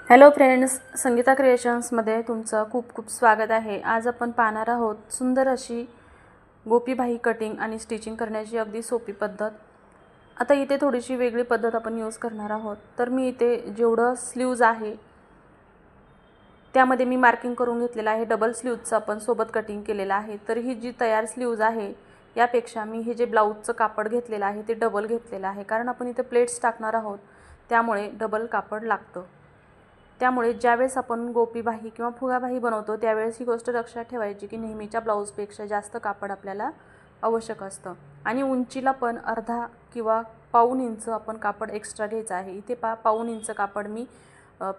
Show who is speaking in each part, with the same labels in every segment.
Speaker 1: Hello friends, Sangeeta क्रिएशन्समध्ये तुमचं खूप खूप स्वागत आहे। आज आपण पाहणार आहोत सुंदर अशी गोपीबाही कटिंग आणि स्टिचिंग करण्याची अगदी सोपी पद्धत। आता इथे थोडीशी वेगळी पद्धत आपण यूज करणार आहोत। तर मी इथे जेवढं स्लीव्ज आहे त्यामध्ये मी मार्किंग करून घेतलेलं आहे। डबल स्लीव्जचं आपण सोबत कटिंग केलेलं आहे। तर ही जी तयार स्लीव्ज आहे यापेक्षा मी हे जे ब्लाउजचं कापड घेतलेलं आहे ते डबल घेतलेलं आहे, कारण आपण इथे प्लेट्स टाकणार आहोत त्यामुळे डबल कापड लागतं। त्यामुळे ज्यावेळेस आपण गोपीबाही किंवा फुगाबाही बनवतो त्यावेळेस ही गोष्ट लक्षात ठेवायची की नेहमीच्या ब्लाउजपेक्षा जास्त कापड आपल्याला आवश्यक असतं आणि उंचीला पण अर्धा किंवा पाऊण इंच आपण कापड एक्स्ट्रा घ्यायचं आहे। इथे पाऊण इंच कापड मी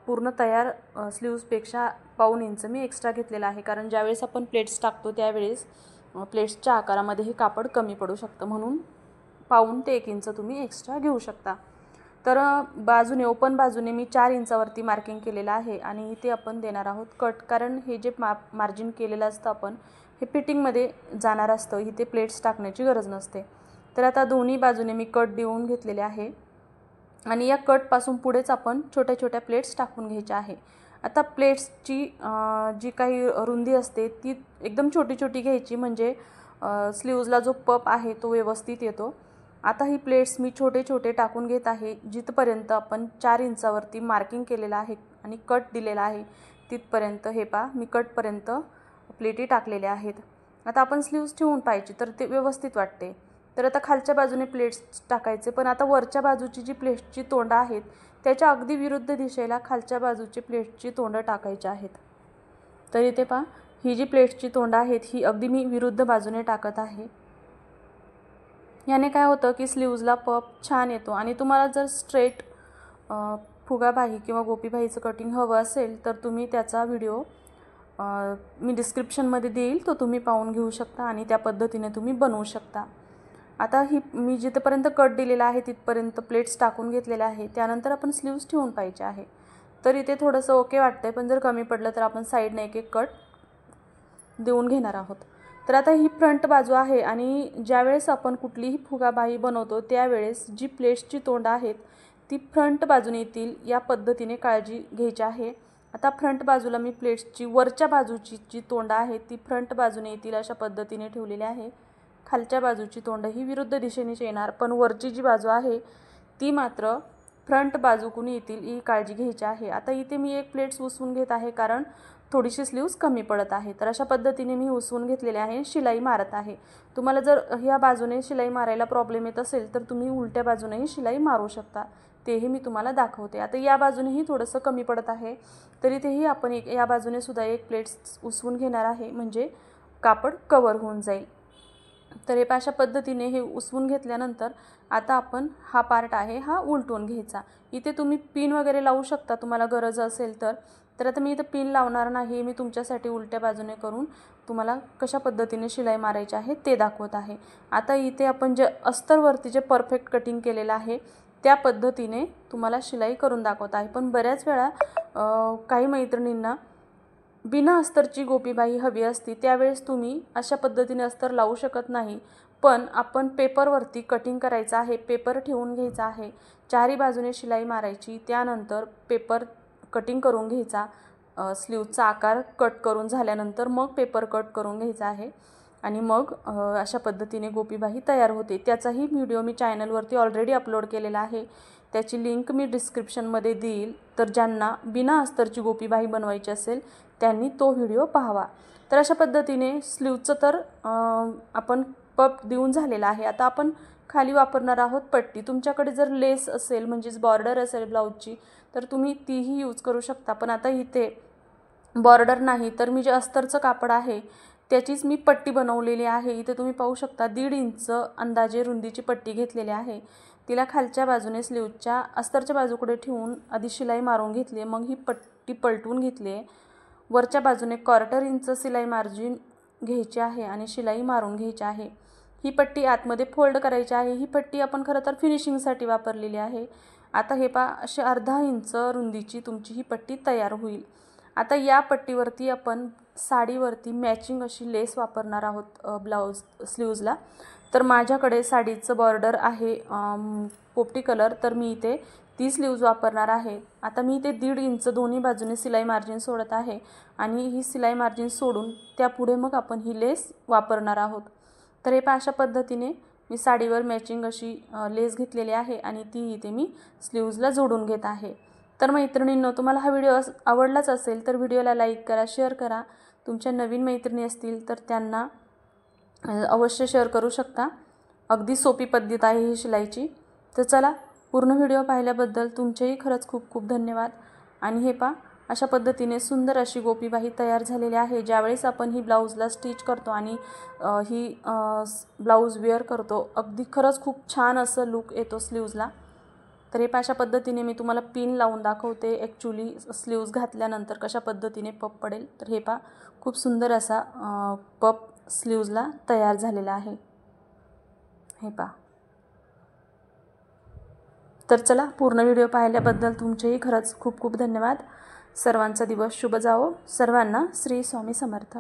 Speaker 1: पूर्ण तयार स्लीव्जपेक्षा पाऊण इंच मी एक्स्ट्रा घेतलेला आहे, कारण ज्यावेळेस आपण प्लेट्स टाकतो त्यावेळेस प्लेट्सच्या आकारामध्ये हे कापड कमी पडू शकतं, म्हणून पाऊण ते 1 इंच तुम्ही एक्स्ट्रा घेऊ शकता। तर बाजूने ओपन बाजूने मी 4 इंचावरती मार्किंग केलेलं आहे आणि इथे आपण देणार आहोत कट, कारण हे जे मार्जिन केलेलं असतं आपण हे फिटिंगमध्ये जाणार असतं, इथे प्लेट्स टाकण्याची गरज नसते। तर आता दोन्ही बाजूने मी कट देऊन घेतलेले आहे आणि या कटपासून पुढेच आपण छोट्या छोट्या प्लेट्स टाकून घ्यायच्या आहे। आता प्लेट्सची जी काही रुंदी असते ती एकदम छोटी छोटी घ्यायची, म्हणजे स्लीव्जला जो पप आहे तो व्यवस्थित येतो। आता ही प्लेट्स मी छोटे छोटे टाकून घेत आहे, जिथपर्यंत आपण 4 इंचावरती मार्किंग केलेलं आहे आणि कट दिलेला आहे तिथपर्यंत हे मी कटपर्यंत प्लेटी टाकलेल्या आहेत। आता आपण स्लीव्ज ठेवून पाहिजे तर ते व्यवस्थित वाटते। तर आता खालच्या बाजूने प्लेट्स टाकायचे, पण आता वरच्या बाजूची जी प्लेट्सची तोंड आहेत त्याच्या अगदी विरुद्ध दिशेला खालच्या बाजूची प्लेट्सची तोंड टाकायची आहेत। तर इथे ही जी प्लेट्सची तोंड आहेत ही अगदी मी विरुद्ध बाजूने टाकत आहे। याने काय होतं की स्लीव्जला पप छान येतो आणि तुम्हाला जर स्ट्रेट फुगाबाही किंवा गोपीबाहीचं कटिंग हवं असेल तर तुम्ही त्याचा व्हिडिओ मी डिस्क्रिप्शनमध्ये देईल, तो तुम्ही पाहून घेऊ शकता आणि त्या पद्धतीने तुम्ही बनवू शकता। आता ही मी जिथपर्यंत कट दिलेला आहे तिथपर्यंत प्लेट्स टाकून घेतलेल्या आहे, त्यानंतर आपण स्लीव्ज ठेवून पाहिजे आहे। तर इथे थोडंसं ओके वाटतंय, पण जर कमी पडलं तर आपण साईडने एक एक कट देऊन घेणार आहोत। तर आता ही फ्रंट बाजू आहे आणि ज्यावेळेस आपण कुठलीही फुगाबाही बनवतो त्यावेळेस जी प्लेट्सची तोंड आहेत ती फ्रंट बाजूने येतील या पद्धतीने काळजी घ्यायची आहे। आता फ्रंट बाजूला मी प्लेट्सची वरच्या बाजूची जी तोंड आहे ती फ्रंट बाजूने येतील अशा पद्धतीने ठेवलेली आहे। खालच्या बाजूची तोंड ही विरुद्ध दिशेनेच येणार, पण वरची जी बाजू आहे ती मात्र फ्रंट बाजूकडून येतील ही काळजी घ्यायची आहे। आता इथे मी एक प्लेट्स उसवून घेत आहे, कारण थोडीशी स्लीव्ज कमी पडत आहे। तर अशा पद्धतीने मी उसवून घेतलेले आहे, शिलाई मारत आहे। तुम्हाला जर ह्या बाजूने शिलाई मारायला प्रॉब्लेम येत असेल तर तुम्ही उलट्या बाजूनेही शिलाई मारू शकता, तेही मी तुम्हाला दाखवते। आता या बाजूनेही थोडंसं कमी पडत आहे, तर इथेही आपण या बाजूने सुद्धा एक प्लेट्स उसवून घेणार आहे, म्हणजे कापड कवर होऊन जाईल। तर हे अशा पद्धतीने हे उसवून घेतल्यानंतर आता आपण हा पार्ट आहे हा उलटून घ्यायचा। इथे तुम्ही पिन वगैरे लावू शकता तुम्हाला गरज असेल तर। तर आता मी इथं पिन लावणार नाही, मी तुमच्यासाठी उलट्या बाजूने करून तुम्हाला कशा पद्धतीने शिलाई मारायची आहे ते दाखवत आहे। आता इथे आपण जे अस्तरवरती जे परफेक्ट कटिंग केलेलं आहे त्या पद्धतीने तुम्हाला शिलाई करून दाखवत आहे। पण बऱ्याच वेळा काही मैत्रिणींना बिना अस्तरची गोपीबाही हवी असती, त्यावेळेस तुम्ही अशा पद्धतीने अस्तर लावू शकत नाही, पण आपण पेपरवरती कटिंग करायचं आहे, पेपर ठेवून घ्यायचा आहे, चारी बाजूने शिलाई मारायची, त्यानंतर पेपर कटिंग करून घ्यायचा, स्लीव्जचा आकार कट करून झाल्यानंतर मग पेपर कट करून घ्यायचा आहे आणि मग अशा पद्धतीने गोपीबाही तयार होते। त्याचाही व्हिडिओ मी चॅनलवरती ऑलरेडी अपलोड केलेला आहे, त्याची लिंक मी डिस्क्रिप्शनमध्ये देईल। तर ज्यांना बिना अस्तरची गोपीबाही बनवायची असेल त्यांनी तो व्हिडिओ पाहावा। तर अशा पद्धतीने स्लीव्जचं तर आपण पप देऊन झालेला आहे। आता आपण खाली वापरणार आहोत पट्टी। तुमच्याकडे जर लेस असेल म्हणजेच बॉर्डर असेल ब्लाउजची तर तुम्ही तीही यूज करू शकता, पण आता इथे बॉर्डर नाही तर मी जे अस्तरचं कापड आहे त्याचीच मी पट्टी बनवलेली आहे। इथे तुम्ही पाहू शकता 1.5 इंच अंदाजे रुंदीची पट्टी घेतलेली आहे। तिला खालच्या बाजूने स्लीव्जच्या अस्तरच्या बाजूकडे ठेवून आधी शिलाई मारून घेतली, मग ही पट्टी पलटून घेतली आहे। वरच्या बाजूने 1/4 इंच शिलाई मार्जिन घ्यायची आहे आणि शिलाई मारून घ्यायची आहे। ही पट्टी आतमध्ये फोल्ड करायची आहे। ही पट्टी आपण खरं तर फिनिशिंगसाठी वापरलेली आहे। आता हे अशी अर्धा इंच रुंदीची तुमची ही पट्टी तयार होईल। आता या पट्टीवरती आपण साडीवरती मॅचिंग अशी लेस वापरणार आहोत ब्लाउज स्लीव्जला। तर माझ्याकडे साडीचं बॉर्डर आहे पोपटी कलर, तर मी इथे ती स्लीव्ज वापरणार आहे। आता मी ते 1.5 इंच दोन्ही बाजूने सिलाई मार्जिन सोडत आहे आणि ही सिलाई मार्जिन सोडून त्यापुढे मग आपण ही लेस वापरणार आहोत। तर हे अशा पद्धतीने मी साडीवर मॅचिंग अशी लेस घेतलेली आहे आणि ती इथे मी स्लीव्जला जोडून घेत आहे। तर मैत्रिणींनो, तुम्हाला हा व्हिडिओ आवडलाच असेल तर व्हिडिओला लाईक करा, शेअर करा। तुमच्या नवीन मैत्रिणी असतील तर त्यांना अवश्य शेअर करू शकता। अगदी सोपी पद्धत आहे ही शिलाईची। तर चला, पूर्ण व्हिडिओ पाहिल्याबद्दल तुमचेही खरंच खूप खूप धन्यवाद। आणि हे पहा, अशा पद्धतीने सुंदर अशी गोपीबाही तयार झालेली आहे। ज्यावेळेस आपण ही ब्लाऊजला स्टिच करतो आणि ही ब्लाऊज वेअर करतो, अगदी खरंच खूप छान असं लुक येतो स्लीव्जला। तर हे अशा पद्धतीने मी तुम्हाला पिन लावून दाखवते ॲक्च्युली स्लीव्ज घातल्यानंतर कशा पद्धतीने पप पडेल। तर हे पहा, खूप सुंदर असा पप स्लीव्जला तयार झालेला आहे। हे पहा। तर चला, पूर्ण व्हिडिओ पाहिल्याबद्दल तुमचेही खरंच खूप खूप धन्यवाद। सर्वांचा दिवस शुभ जावो। सर्वांना श्री स्वामी समर्थ।